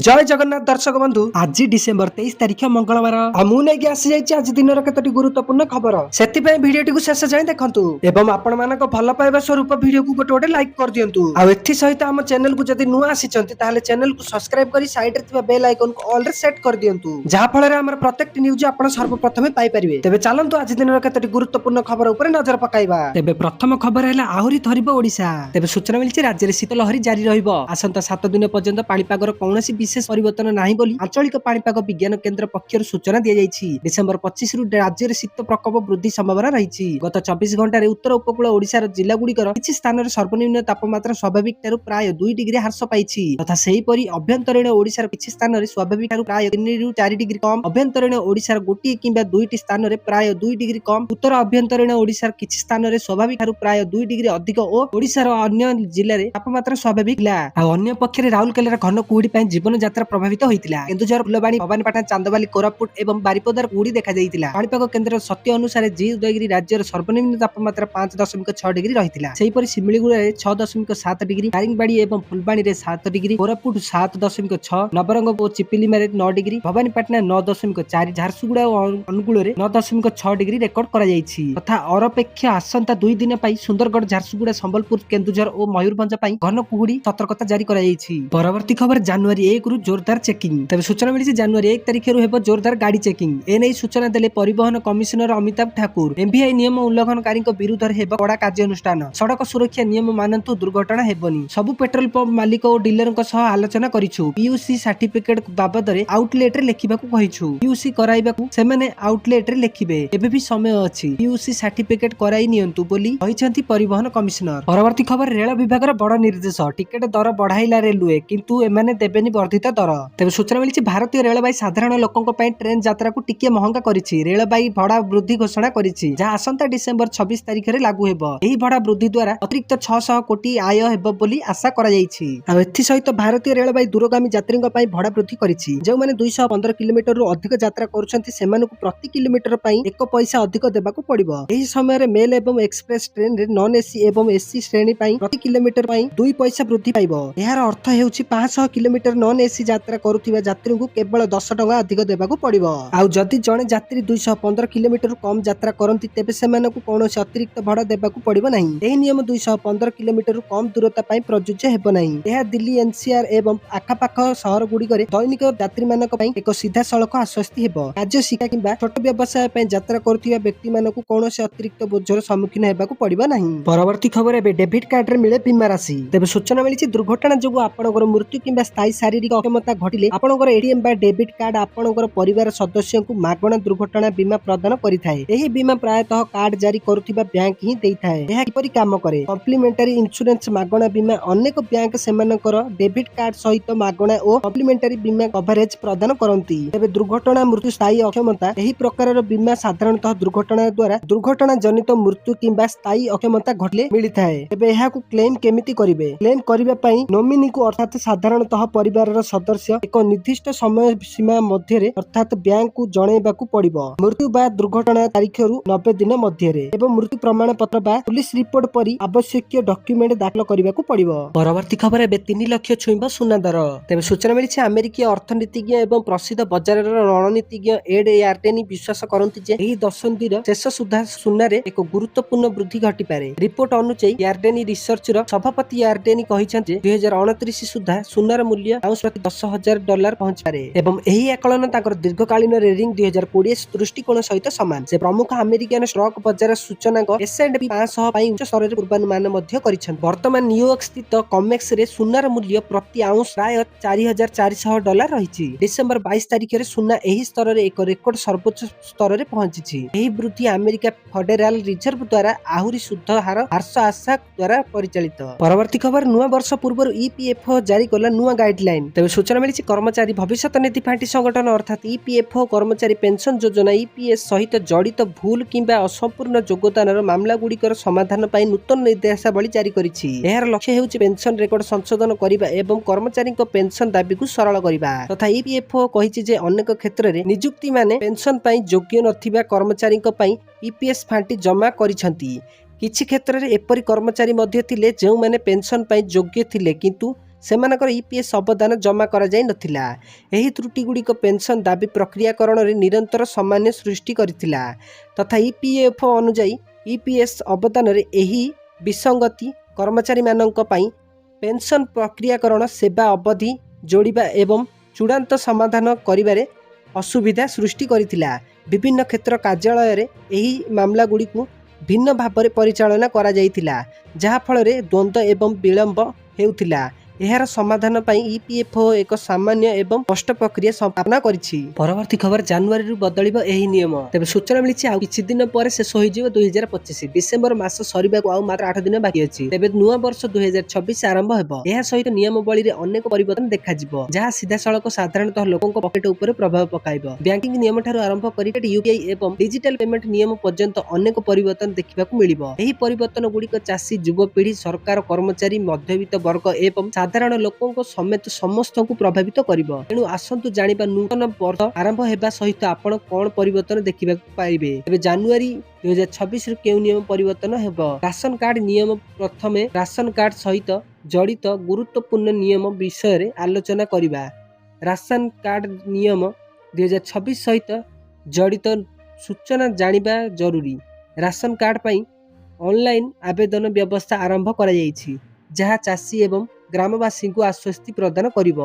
जय जगन्नाथ दर्शक बंधु आज डिसेम्बर 23 तारिख मंगलवार आसी आज दिन केतोटी गुरुत्वपूर्ण खबर से भिडियो को शेष जाए देखंतु एवं आपण मानक भल पाइबा स्वरूप वीडियो को गोटे गोटे लाइक कर दियंतु आ एथि सहित हम चैनल को जदि नुआ आसीचंती ताले चैनल को सब्सक्राइब करी साइड रे थिबा बेल आइकन को ऑल रे सेट कर दियंतु जहा फल रे हमर प्रत्येक न्यूज आपण सर्वप्रथम पाई परिबे। तेबे चलंतु आज दिन केतोटी गुरुत्वपूर्ण खबर ऊपर नजर पकाइबा। तेबे प्रथम खबर हैला आहुरी थरिबो ओडिसा। तेबे सूचना मिलछि राज्य रे शीत लहरी जारी रहिबो। आसंता 7 दिन पर्यंत पाणीपागर कौनसी विशेष परिवर्तन नाही बोली आंचलिक पाणीपाग विज्ञान केंद्र पक्षर सूचना दिया जायछि। डिसेंबर 25 रु राज्य रे शीत प्रकोप वृद्धि संभावना रहिछि। गत 24 घंटा रे उत्तर उपकूल ओडिसा रो जिल्ला गुडीकर किछि स्थान रे सर्वनिम्न तापमात्रा स्वाभाविक ठारू प्राय 2 डिग्री ह्रास पाइछि तथा सेही परि अभ्यंतरीण ओडिसा रो किछि स्थान रे स्वाभाविक ठारू प्राय 3 रु 4 डिग्री कम, अभ्यंतरीण ओडिसा रो गोटी किंबा 2टी स्थान रे प्राय 2 डिग्री कम, उत्तर अभ्यंतरीण ओडिसा रो किछि स्थान रे स्वाभाविक ठारू प्राय 2 डिग्री अधिक ओ ओडिसा रो अन्य जिल्ला रे तापमात्रा स्वाभाविक ला। आ अन्य पक्षरे राउरकेला रो घन कुहुडी पय जीवन यात्रा प्रभावित होइतिला। केन्दुझर, फुलबाणी, भवानीपाटना, चांदबाली, कोरापुट एवं बारिपदार कुहुडी देखा जाइतिला। पाणीपाग केन्द्र सत्य अनुसार जी उदयगिरी राज्यर सर्वनिम्न तापमात्रा 5.6 डिग्री रहितिला। सेही परि सिमिलीगुड़ा रे 6.7 डिग्री, दारिंगबाड़ी एवं फुलबाणी रे 7 डिग्री, कोरापुट 7.6, नवरंगपुर और चिपिलिमा रे 9 डिग्री, भवानीपाटना 9.4, झारसुगुड़ा और अनुगुल रे 9.6 डिग्री रेकर्ड करा जाइछि। तथा अरपेक्ष आसंता 2 दिन पई सुंदरगढ़, झारसुगुड़ा, संबलपुर, केन्दुझर और मयूरभंज पई घन कुहुडी सतर्कता जारी करा जाइछि। परवर्ती खबर जनवरी 1 रु जोरदार चेकिंग। तबे सूचना मिली जनवरी 1 तारिख रु हेबो जोरदार गाड़ी चेकिंग। एनै सूचना देले परिवहन कमिशनर अमिताभ ठाकुर। एमवीआई नियम उल्लंघनकारी विरुद्ध रे हेबो कड़ा कार्यानुष्ठान। सड़क सुरक्षा नियम मानन्तु, दुर्घटना हेबनी। सबु पेट्रोल पंप मालिक और डीलरक सह आलोचना करिछु। पीयूसी सर्टिफिकेट बाबद रे आउटलेट रे लेखिबाकू कहिछु। पीयूसी कराइबाकू सेमाने आउटलेट रे लेखिबे। एबे भी समय अछि। पीयूसी सर्टिफिकेट कराई नियंतु बोली कहिसंती परिवहन कमिशनर। परवर्ती खबर रेल विभागर बड़ निर्देश। टिकेट दर बढ़ाइला रेलवे किंतु एमाने देबेनी वर्धित दर। तेबे सूचना मिली भारतीय रेलवे साधारण लोकंक पय ट्रेन यात्रा को टिके महंगा करिछि। रेलवे भड़ा वृद्धि घोषणा करिछि जहा आसंता डिसेंबर 26 तारिख रे लागू हेबो। एही भड़ा वृद्धि द्वारा अतिरिक्त 600 कोटी आय हेबो बोली आशा करा जाइछि। आ एथि सहित भारतीय रेलवे दूरगामी यात्रीक पय भड़ा वृद्धि करिछि। जे माने 215 किलोमीटर रु अधिक यात्रा करूछंती सेमानकु प्रति किलोमीटर पय 1 पैसा अधिक देबाकू पड़िबो। एही समय रे मेल एवं एक्सप्रेस ट्रेन रे नॉन एसी एवं एसी श्रेणी पय प्रति किलोमीटर पय 2 पैसा वृद्धि पाइबो। एहार अर्थ हेउछि 500 किलोमीटर नॉन एसी यात्रा करूथिबा यात्री को केवल 10 टंका अधिक देबाकू पड़िबो। आ जदि जणे यात्री 215 किलोमीटर कम यात्रा करंती तेबे सेमानकु कोनोसी अतिरिक्त भड़ा देबाकू पड़िबो नाही। एही नियम 215 किलोमीटर कम दूरता पय प्रযোज्य हेबो नाही। एहा दिल्ली एनसीआर एवं आखापाख शहर गुडीकरे दैनिक यात्री मानक पय एक सीधा सड़क आश्वस्ति हेबो। राज्य शिक्षा किंबा छोट व्यवसाय पय यात्रा करथिबा व्यक्ति मानकु कोनोसी अतिरिक्त बोझर सम्मुखीन हेबाकू पड़िबो नाही। परवर्ती खबर एबे डेबिट कार्ड रे मिले बीमा राशि। तेबे सूचना मिलिछि दुर्घटना जोगु आपनकर मृत्यु किंबा स्थायी शारीरिक अक्षमता घटिले आपनकर एटीएम बा डेबिट कार्ड आपनकर परिवार सदस्यंकु मागणा दुर्घटना बीमा प्रदान करिथाय। एही बीमा प्रायतः कार्ड जारी करूथिबा बैंक ही देइथाय। एहा किपरि काम करे? कॉम्प्लीमेंटरी इंश्योरेंस मागणा बीमा अनेक बैंक सेमानकर डेबिट कार्ड सहित मागणा और कॉम्प्लीमेंटरी बीमा कवरेज प्रदान करंती। तेबे दुर्घटना मृत्यु स्थायी अक्षमता एही प्रकारर बीमा साधारणतः दुर्घटना द्वारा दुर्घटना जनित मृत्यु किंबा स्थायी अक्षमता घटले मिलिथाय। तेबे एहाकु क्लेम केमिति करिवे? क्लेम करिबा पई नोमिनी को अर्थात साधारणतः परिवारर सदस्य एक निर्दिष्ट समय सीमा मध्यरे अर्थात बैंक को जणैबाकू पड़िबो। मृत्यु बा दुर्घटना तारीख रु 90 दिन मध्यरे एवं मृत्यु प्रमाण पत्र बा पुलिस रिपोर्ट परी आवश्यक डॉक्यूमेंट दाखल करिबाकू पड़िबो। परवर्ती खबर एबे 3 लाख छुइबो सुना दर। तेबे सूचना मिलिछि अमेरिकीय अर्थनीतिज्ञ एवं प्रसिद्ध बजारर रणनीतिज्ञ एड यार्डेनी विश्वास करंती जे एही दशंधीर शेष सुधा सुना रे एक गुरुत्वपूर्ण वृद्धि घटी पारे। रिपोर्ट अनुसार यार्डेनी रिसर्च र सभापति यार्डेनी कहिछन जे 2029 सुधा सुनार मूल्य आउंस प्रति $10,000 पहुंच पारे एवं एही आकलन ताकर दीर्घकालीन रेटिंग 2020 दृष्टिकोण सहित समान। से प्रमुख अमेरिकन स्टॉक बाजार सूचनांक S&P 500 पई उच्च स्तररे पूर्वानुमान मध्य करिछन। वर्तमान न्यूयॉर्क स्थित कॉमेक्स रे सुनार मूल्य प्रति आउंस प्राय $4,400 रहिछि। डिसेंबर 22 तारिख रे सुना एही स्तर रे एक रेकर्ड सर्वोच्च स्तर रे पहुंचिछि। एही वृद्धि अमेरिका फेडरल रिजर्व द्वारा आहुरी शुद्ध हार ह्रास आशा द्वारा परिचालित। परवर्ती खबर नुआ वर्ष पूर्व ईपीएफओ जारी कला नुआ गाइडलाइन। तेबे सूचना मिलिछि कर्मचारी भविष्य निधि पार्टी संगठन अर्थात ईपीएफओ कर्मचारी पेंशन योजना ईपीएस सहित जड़ित भूल किंबा असंपूर्ण योगदानर मामला गुड़िकर समाधान पाई नूतन निर्देशावली जारी करिछि। एहार लक्ष्य हेउछि पेंशन रेकर्ड संशोधन करिबा एवं कर्मचारी पेंशन दाबी को सरल करिबा। तथा ईपीएफओ कहिछि जे अनेक क्षेत्र रे नियुक्ति माने पेंशन पाई योग्य नथिबा कर्मचारी पाई ईपीएस फांटी जमा करिसंती। किछि क्षेत्र रे एपरि कर्मचारी मध्य थिले जेउ माने पेंशन पाई योग्य थिले किंतु ସେମାନଙ୍କର ଇପିଏସ୍ ଅବଦାନ ଜମା କରାଯାଇ ନଥିଲା। ଏହି ତ୍ରୁଟିଗୁଡ଼ିକ ପେନ୍ସନ୍ ଦାବି ପ୍ରକ୍ରିୟାକରଣରେ ନିରନ୍ତର ସାମାନ୍ୟ ସୃଷ୍ଟି କରିଥିଲା ତଥା ଇପିଏଫ୍ଓ ଅନୁଯାୟୀ ଇପିଏସ୍ ଅବଦାନରେ ଏହି ବିସଙ୍ଗତି କର୍ମଚାରୀମାନଙ୍କ ପାଇଁ ପେନ୍ସନ୍ ପ୍ରକ୍ରିୟାକରଣ ସେବା ଅବଧି ଯୋଡ଼ିବା ଏବଂ ଚୂଡ଼ାନ୍ତ ସମାଧାନ କରିବାରେ ଅସୁବିଧା ସୃଷ୍ଟି କରିଥିଲା। ବିଭିନ୍ନ କ୍ଷେତ୍ର କାର୍ଯ୍ୟାଳୟରେ ଏହି ମାମଲାଗୁଡ଼ିକୁ ଭିନ୍ନ ଭାବରେ ପରିଚାଳନା କରାଯାଇଥିଲା, ଯାହାଫଳରେ ଦ୍ୱନ୍ଦ୍ୱ ଏବଂ ବିଳମ୍ବ ହେଉଥିଲା। ଏହାର ସମାଧାନ ପାଇଁ ଇପିଏଫ୍ଓ ଏକ ସାମାନ୍ୟ ଏବଂ ସ୍ପଷ୍ଟ ପ୍ରକ୍ରିୟା ସ୍ଥାପନ କରିଛି। ପରବର୍ତ୍ତୀ ଖବର, ଜାନୁଆରୀରୁ ବଦଳିବ ଏହି ନିୟମ। ତେବେ ସୂଚନା ମିଳିଛି ଆଉ କିଛି ଦିନ ପରେ ଶେଷ ହୋଇଯିବ 2025। ଡିସେମ୍ବର ମାସ ସରିବାକୁ ଆଉ ମାତ୍ର 8 ଦିନ ବାକି ଅଛି। ତେବେ ନୂଆ ବର୍ଷ 2026 ଆରମ୍ଭ ହେବ। ଏହା ସହିତ ନିୟମାବଳୀରେ ଅନେକ ପରିବର୍ତ୍ତନ ଦେଖାଯିବ, ଯାହା ସିଧାସଳଖ ସାଧାରଣତଃ ଲୋକଙ୍କ ପକେଟ ଉପରେ ପ୍ରଭାବ ପକାଇବ। ବ୍ୟାଙ୍କିଂ ନିୟମଠାରୁ ଆରମ୍ଭ କରି ୟୁପିଆଇ ଏବଂ ଡିଜିଟାଲ ପେମେଣ୍ଟ ନିୟମ ପର୍ଯ୍ୟନ୍ତ ଅନେକ ପରିବର୍ତ୍ତନ ଦେଖିବାକୁ ମିଳିବ। ଏହି ପରିବର୍ତ୍ତନ ଗୁଡ଼ିକ ଚାଷୀ, ଯୁବପିଢ଼ି, ସରକାର କର୍ମଚାରୀ, ମଧ୍ୟବିତ୍ତ ବର୍ଗ ଏବଂ ସାଧାରଣ ଲୋକଙ୍କ ସମେତ ସମସ୍ତଙ୍କୁ ପ୍ରଭାବିତ କରିବ। ତେଣୁ ଆସନ୍ତୁ ଜାଣିବା ନୂତନ ବର୍ଷ ଆରମ୍ଭ ହେବା ସହିତ ଆପଣ କଣ ପରିବର୍ତ୍ତନ ଦେଖିବାକୁ ପାଇବେ। ଏବେ ଜାନୁଆରୀ 2026ରୁ କେଉଁ ନିୟମ ପରିବର୍ତ୍ତନ ହେବ? ରାସନ କାର୍ଡ ନିୟମ। ପ୍ରଥମେ ରାସନ କାର୍ଡ ସହିତ ଜଡ଼ିତ ଗୁରୁତ୍ୱପୂର୍ଣ୍ଣ ନିୟମ ବିଷୟରେ ଆଲୋଚନା କରିବା। ରାସନ କାର୍ଡ ନିୟମ 2026 ସହିତ ଜଡ଼ିତ ସୂଚନା ଜାଣିବା ଜରୁରୀ। ରାସନ କାର୍ଡ ପାଇଁ ଅନଲାଇନ୍ ଆବେଦନ ବ୍ୟବସ୍ଥା ଆରମ୍ଭ କରାଯାଇଛି, ଯାହା ଚାଷୀ ଏବଂ ଗ୍ରାମବାସୀଙ୍କୁ ଆଶ୍ୱସ୍ତି ପ୍ରଦାନ କରିବ।